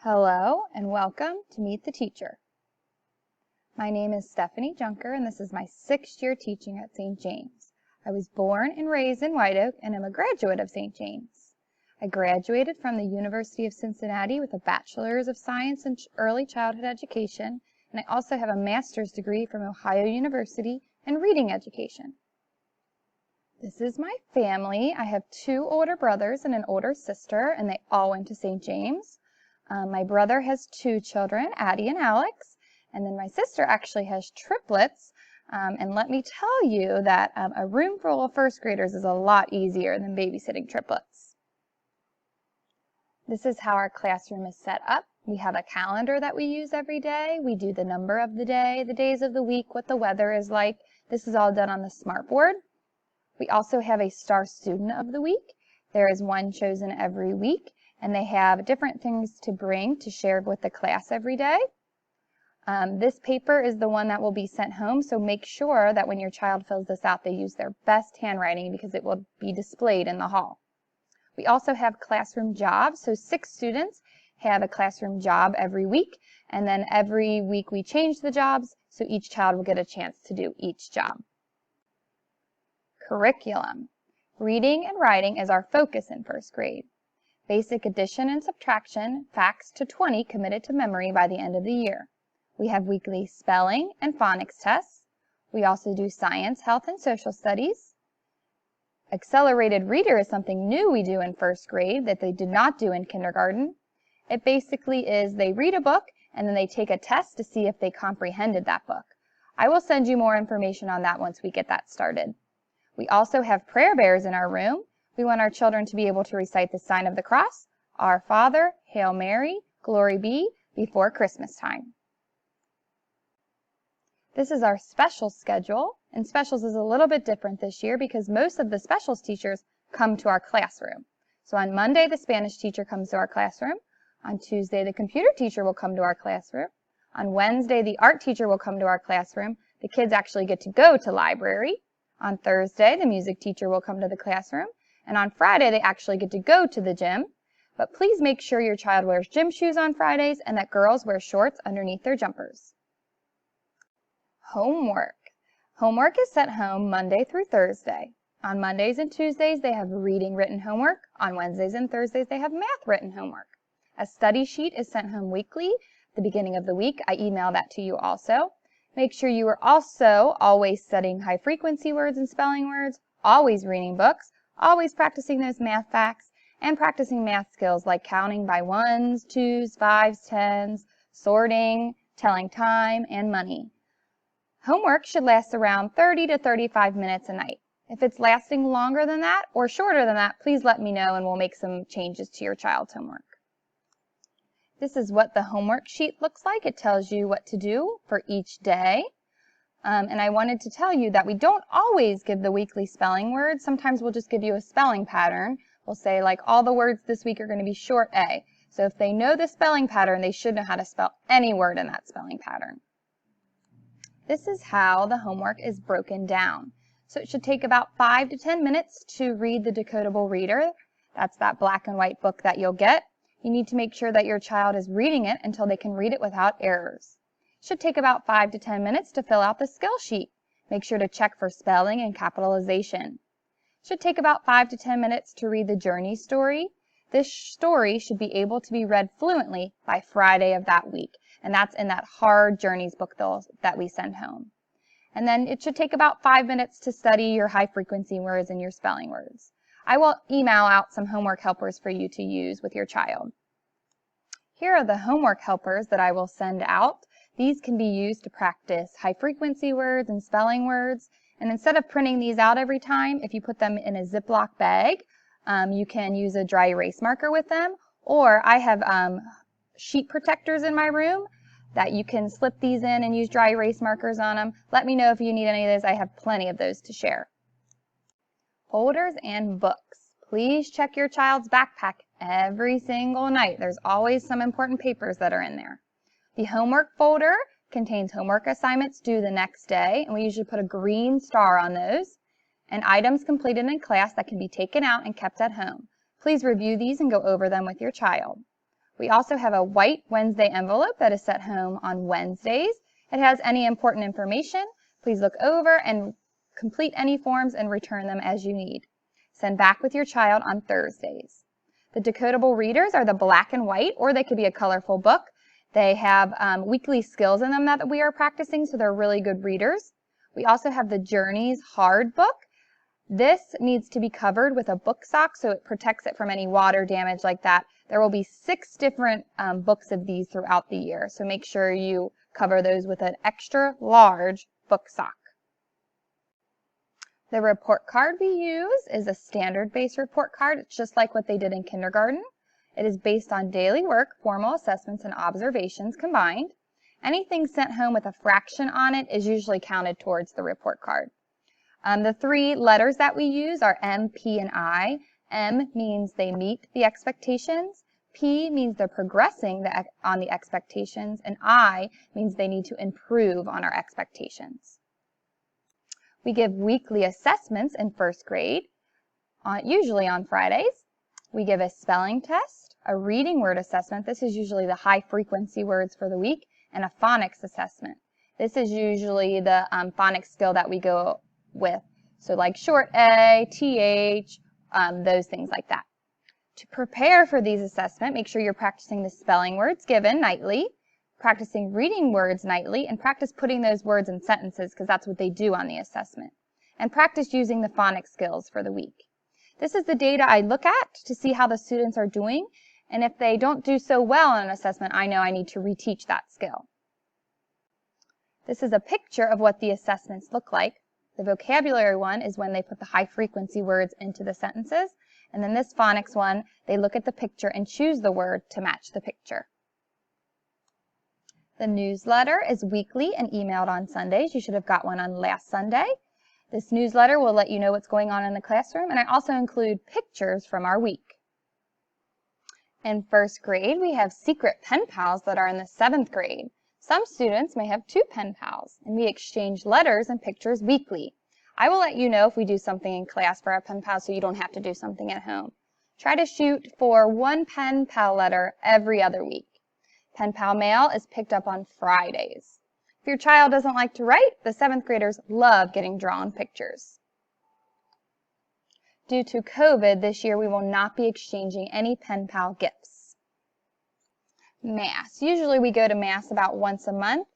Hello and welcome to Meet the Teacher. My name is Stephanie Junker and this is my 6th year teaching at St. James. I was born and raised in White Oak and am a graduate of St. James. I graduated from the University of Cincinnati with a Bachelor's of Science in Early Childhood Education, and I also have a master's degree from Ohio University in Reading Education. This is my family. I have 2 older brothers and an older sister, and they all went to St. James. My brother has 2 children, Addie and Alex, and then my sister actually has triplets. And let me tell you that a room full of first graders is a lot easier than babysitting triplets. This is how our classroom is set up. We have a calendar that we use every day. We do the number of the day, the days of the week, what the weather is like. This is all done on the smartboard. We also have a star student of the week. There is one chosen every week, and they have different things to bring to share with the class every day. This paper is the one that will be sent home, so make sure that when your child fills this out, they use their best handwriting because it will be displayed in the hall. We also have classroom jobs, so 6 students have a classroom job every week, and then every week we change the jobs, so each child will get a chance to do each job. Curriculum. Reading and writing is our focus in 1st grade. Basic addition and subtraction, facts to 20 committed to memory by the end of the year. We have weekly spelling and phonics tests. We also do science, health, and social studies. Accelerated reader is something new we do in 1st grade that they did not do in kindergarten. It basically is they read a book and then they take a test to see if they comprehended that book. I will send you more information on that once we get that started. We also have prayer bears in our room. We want our children to be able to recite the sign of the cross, Our Father, Hail Mary, Glory be, before Christmas time. This is our special schedule, and specials is a little bit different this year because most of the specials teachers come to our classroom. So on Monday, the Spanish teacher comes to our classroom. On Tuesday, the computer teacher will come to our classroom. On Wednesday, the art teacher will come to our classroom. The kids actually get to go to library. On Thursday, the music teacher will come to the classroom. And on Friday, they actually get to go to the gym. But please make sure your child wears gym shoes on Fridays and that girls wear shorts underneath their jumpers. Homework. Homework is sent home Monday through Thursday. On Mondays and Tuesdays, they have reading written homework. On Wednesdays and Thursdays, they have math written homework. A study sheet is sent home weekly. At the beginning of the week, I email that to you also. Make sure you are also always studying high frequency words and spelling words, always reading books, always practicing those math facts, and practicing math skills like counting by 1s, 2s, 5s, 10s, sorting, telling time, and money. Homework should last around 30 to 35 minutes a night. If it's lasting longer than that or shorter than that, please let me know and we'll make some changes to your child's homework. This is what the homework sheet looks like. It tells you what to do for each day. And I wanted to tell you that we don't always give the weekly spelling words. Sometimes we'll just give you a spelling pattern. We'll say like all the words this week are going to be short A. So if they know the spelling pattern, they should know how to spell any word in that spelling pattern. This is how the homework is broken down. So it should take about 5 to 10 minutes to read the Decodable Reader. That's that black and white book that you'll get. You need to make sure that your child is reading it until they can read it without errors. It should take about 5 to 10 minutes to fill out the skill sheet. Make sure to check for spelling and capitalization. It should take about 5 to 10 minutes to read the journey story. This story should be able to be read fluently by Friday of that week, and that's in that hard journeys book that we send home. And then it should take about 5 minutes to study your high frequency words and your spelling words. I will email out some homework helpers for you to use with your child. Here are the homework helpers that I will send out. These can be used to practice high frequency words and spelling words. And instead of printing these out every time, if you put them in a Ziploc bag, you can use a dry erase marker with them. Or I have sheet protectors in my room that you can slip these in and use dry erase markers on them. Let me know if you need any of those. I have plenty of those to share. Folders and books. Please check your child's backpack every single night. There's always some important papers that are in there. The homework folder contains homework assignments due the next day, and we usually put a green star on those, and items completed in class that can be taken out and kept at home. Please review these and go over them with your child. We also have a white Wednesday envelope that is sent home on Wednesdays. It has any important information. Please look over and complete any forms and return them as you need. Send back with your child on Thursdays. The decodable readers are the black and white, or they could be a colorful book. They have weekly skills in them that we are practicing, so they're really good readers. We also have the Journeys hard book. This needs to be covered with a book sock so it protects it from any water damage like that. There will be 6 different books of these throughout the year, so make sure you cover those with an extra large book sock. The report card we use is a standard-based report card. It's just like what they did in kindergarten. It is based on daily work, formal assessments, and observations combined. Anything sent home with a fraction on it is usually counted towards the report card. The 3 letters that we use are M, P, and I. M means they meet the expectations. P means they're progressing on the expectations. And I means they need to improve on our expectations. We give weekly assessments in first grade, usually on Fridays. We give a spelling test, a reading word assessment. This is usually the high frequency words for the week, and a phonics assessment. This is usually the phonics skill that we go with. So like short A, TH, those things like that. To prepare for these assessments, make sure you're practicing the spelling words given nightly, practicing reading words nightly, and practice putting those words in sentences because that's what they do on the assessment. And practice using the phonics skills for the week. This is the data I look at to see how the students are doing, and if they don't do so well on an assessment, I know I need to reteach that skill. This is a picture of what the assessments look like. The vocabulary one is when they put the high frequency words into the sentences, and then this phonics one, they look at the picture and choose the word to match the picture. The newsletter is weekly and emailed on Sundays. You should have got one on last Sunday. This newsletter will let you know what's going on in the classroom, and I also include pictures from our week. In first grade, we have secret pen pals that are in the 7th grade. Some students may have 2 pen pals, and we exchange letters and pictures weekly. I will let you know if we do something in class for our pen pals so you don't have to do something at home. Try to shoot for 1 pen pal letter every other week. Pen pal mail is picked up on Fridays. If your child doesn't like to write, the 7th graders love getting drawn pictures. Due to COVID, this year we will not be exchanging any pen pal gifts. Mass. Usually we go to Mass about once a month.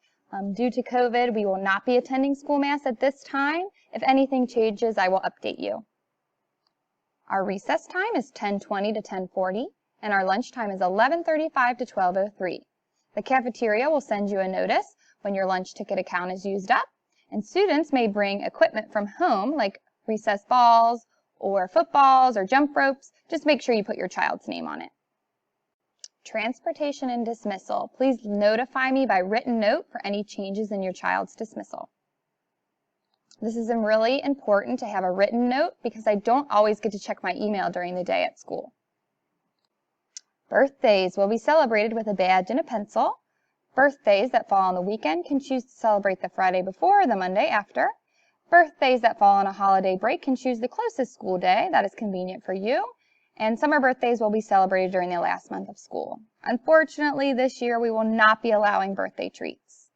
Due to COVID, we will not be attending school Mass at this time. If anything changes, I will update you. Our recess time is 10:20 to 10:40, and our lunch time is 11:35 to 12:03. The cafeteria will send you a notice when your lunch ticket account is used up, and students may bring equipment from home like recess balls or footballs or jump ropes. Just make sure you put your child's name on it. Transportation and dismissal. Please notify me by written note for any changes in your child's dismissal. This is really important to have a written note because I don't always get to check my email during the day at school. Birthdays will be celebrated with a badge and a pencil. Birthdays that fall on the weekend can choose to celebrate the Friday before or the Monday after. Birthdays that fall on a holiday break can choose the closest school day that is convenient for you. And summer birthdays will be celebrated during the last month of school. Unfortunately, this year we will not be allowing birthday treats.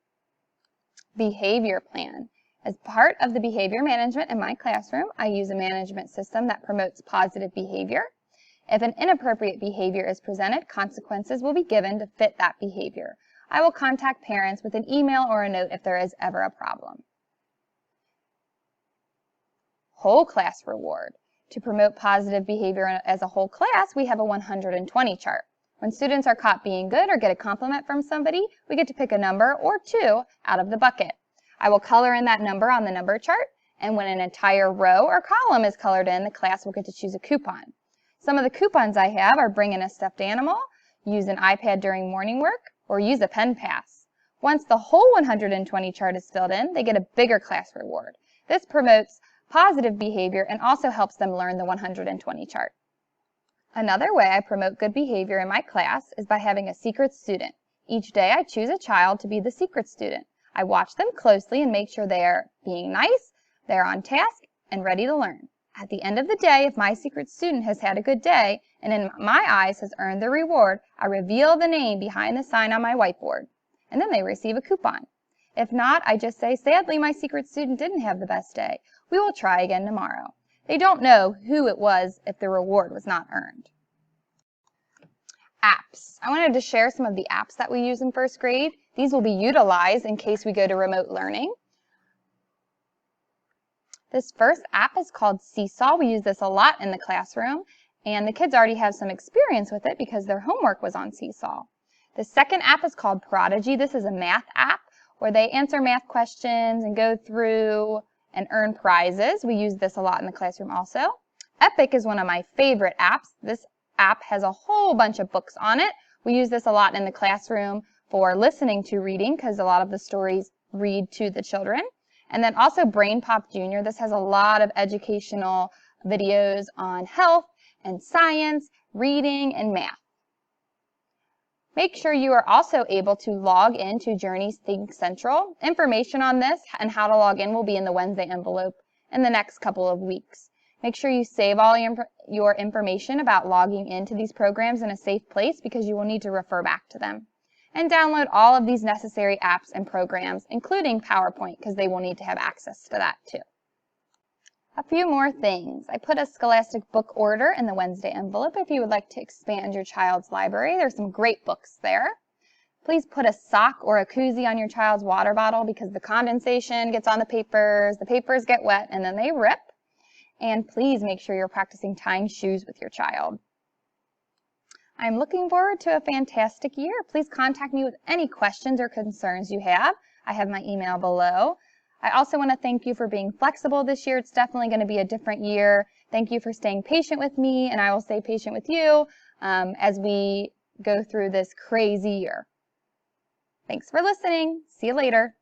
Behavior plan. As part of the behavior management in my classroom, I use a management system that promotes positive behavior. If an inappropriate behavior is presented, consequences will be given to fit that behavior. I will contact parents with an email or a note if there is ever a problem. Whole class reward. To promote positive behavior as a whole class, we have a 120 chart. When students are caught being good or get a compliment from somebody, we get to pick a number or 2 out of the bucket. I will color in that number on the number chart, and when an entire row or column is colored in, the class will get to choose a coupon. Some of the coupons I have are bring in a stuffed animal, use an iPad during morning work, or use a pen pass. Once the whole 120 chart is filled in, they get a bigger class reward. This promotes positive behavior and also helps them learn the 120 chart. Another way I promote good behavior in my class is by having a secret student. Each day I choose a child to be the secret student. I watch them closely and make sure they are being nice, they're on task, and ready to learn. At the end of the day, if my secret student has had a good day and in my eyes has earned the reward, I reveal the name behind the sign on my whiteboard. And then they receive a coupon. If not, I just say, sadly, my secret student didn't have the best day. We will try again tomorrow. They don't know who it was if the reward was not earned. Apps. I wanted to share some of the apps that we use in first grade. These will be utilized in case we go to remote learning. This first app is called Seesaw. We use this a lot in the classroom, and the kids already have some experience with it because their homework was on Seesaw. The second app is called Prodigy. This is a math app where they answer math questions and go through and earn prizes. We use this a lot in the classroom also. Epic is one of my favorite apps. This app has a whole bunch of books on it. We use this a lot in the classroom for listening to reading because a lot of the stories read to the children. And then also Brain Pop Jr. This has a lot of educational videos on health and science, reading, and math. Make sure you are also able to log into Journey's Think Central. Information on this and how to log in will be in the Wednesday envelope in the next couple of weeks. Make sure you save all your information about logging into these programs in a safe place because you will need to refer back to them. And download all of these necessary apps and programs, including PowerPoint, because they will need to have access to that too. A few more things. I put a Scholastic book order in the Wednesday envelope if you would like to expand your child's library. There's some great books there. Please put a sock or a koozie on your child's water bottle because the condensation gets on the papers get wet, and then they rip. And please make sure you're practicing tying shoes with your child. I'm looking forward to a fantastic year. Please contact me with any questions or concerns you have. I have my email below. I also want to thank you for being flexible this year. It's definitely going to be a different year. Thank you for staying patient with me, and I will stay patient with you as we go through this crazy year. Thanks for listening. See you later.